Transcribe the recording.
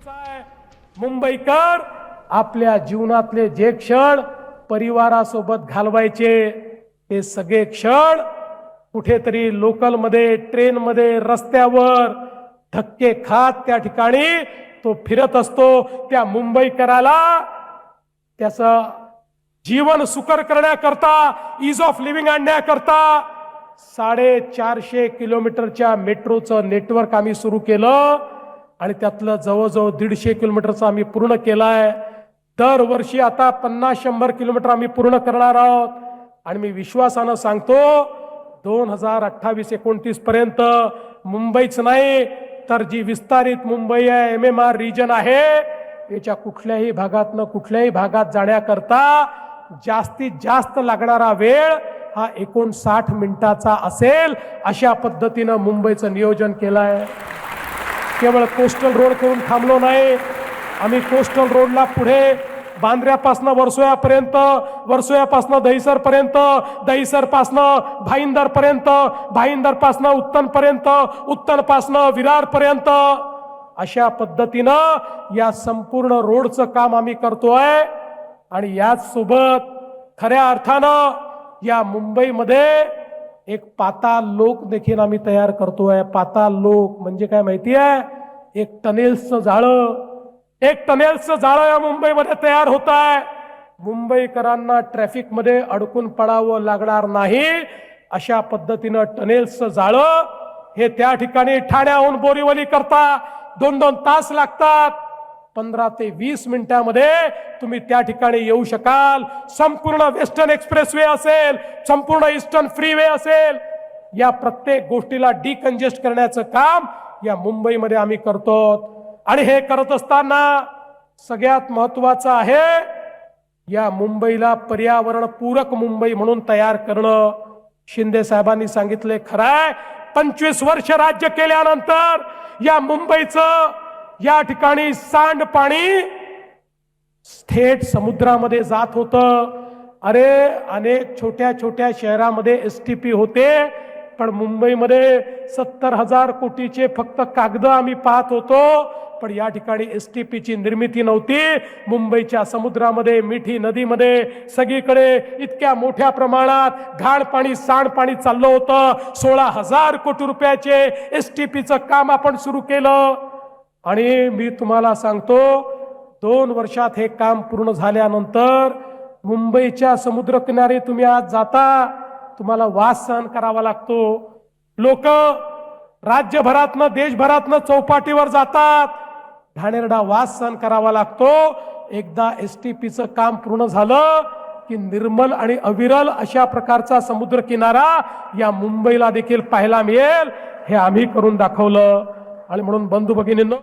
आहे मुंबईकर आपल्या जीवनातले जे क्षण परिवारासोबत घालवायचे ते सगळे क्षण कुठेतरी लोकलमध्ये, ट्रेनमध्ये, रस्त्यावर धक्के खात त्या ठिकाणी तो फिरत असतो। त्या मुंबईकराला त्याचं जीवन सुकर करण्याकरता, इज ऑफ लिव्हिंग आणण्याकरता 450 किलोमीटरच्या मेट्रोचं नेटवर्क आम्ही सुरू केलं आणि त्यातलं जवळजवळ 150 किलोमीटरचं आम्ही पूर्ण केलाय। दरवर्षी आता 50-100 किलोमीटर आम्ही पूर्ण करणार आहोत आणि मी विश्वासानं सांगतो 2028-29 पर्यंत मुंबईच नाही तर जी विस्तारित मुंबई आहे, MMR रिजन आहे, याच्या कुठल्याही भागातनं कुठल्याही भागात जाण्याकरता जास्तीत जास्त लागणारा वेळ हा 59 मिनिटाचा असेल अशा पद्धतीनं मुंबईचं नियोजन केलं आहे। केवळ कोस्टल रोड करून थांबलो नाही, आम्ही कोस्टल रोडला पुढे बांद्र्यापासनं वर्सोयापर्यंत, वर्सोयापासनं दहिसरपर्यंत, दहिसरपासनं भाईंदरपर्यंत, भाईंदरपासनं उत्तनपर्यंत, उत्तनपासनं विरारपर्यंत अशा पद्धतीनं या संपूर्ण रोडचं काम आम्ही करतोय। आणि याच सोबत खऱ्या अर्थानं या मुंबईमध्ये एक पाताल लोक देखील आम्ही तयार करतोय। पाताल लोक म्हणजे काय माहिती आहे? एक टनेल्सचं जाळं, एक टनेल्सचं जाळं या मुंबईमध्ये तयार होत आहे। मुंबईकरांना ट्रॅफिकमध्ये अडकून पडावं लागणार नाही अशा पद्धतीनं टनेल्सचं जाळं हे त्या ठिकाणी ठाण्याहून बोरीवली करता 2-2 तास लागतात, 15 ते 20 मिनिटांमध्ये तुम्ही त्या ठिकाणी येऊ शकाल। संपूर्ण वेस्टर्न एक्सप्रेसवे असेल, संपूर्ण ईस्टर्न फ्रीवे असेल, या प्रत्येक गोष्टीला डिकंजेस्ट करण्याचं काम या मुंबईमध्ये आम्ही करतो। आणि हे करत असताना सगळ्यात महत्त्वाचं आहे या मुंबईला पर्यावरण पूरक मुंबई म्हणून तयार करणं। शिंदे साहेबांनी सांगितले खरंय, 25 वर्ष राज्य केल्यानंतर या मुंबईचं या ठिकाणी सांडपाणी थेट समुद्रामध्ये जात होतं। अरे अनेक छोट्या छोट्या शहरामध्ये STP होते, पण मुंबईमध्ये 70,000 कोटीचे फक्त कागद आम्ही पाहत होतो, पण या ठिकाणी STPची निर्मिती नव्हती। मुंबईच्या समुद्रामध्ये, मिठी नदीमध्ये सगळीकडे इतक्या मोठ्या प्रमाणात घाण पाणी, सांडपाणी चाललं होतं। 16,000 कोटी रुपयाचे STPचं काम आपण सुरू केलं आणि मी तुम्हाला सांगतो 2 वर्षात हे काम पूर्ण झाल्यानंतर मुंबईच्या समुद्रकिनारी तुम्ही आज जाता, तुम्हाला वास सहन करावा लागतो। लोक राज्यभरातनं, देशभरातनं चौपाटीवर जातात, घाणेरडा वास सहन करावा लागतो। एकदा STPचं काम पूर्ण झालं की निर्मल आणि अविरल अशा प्रकारचा समुद्र किनारा या मुंबईला देखील पाहायला मिळेल, हे आम्ही करून दाखवलं। आणि म्हणून बंधू भगिनींनो,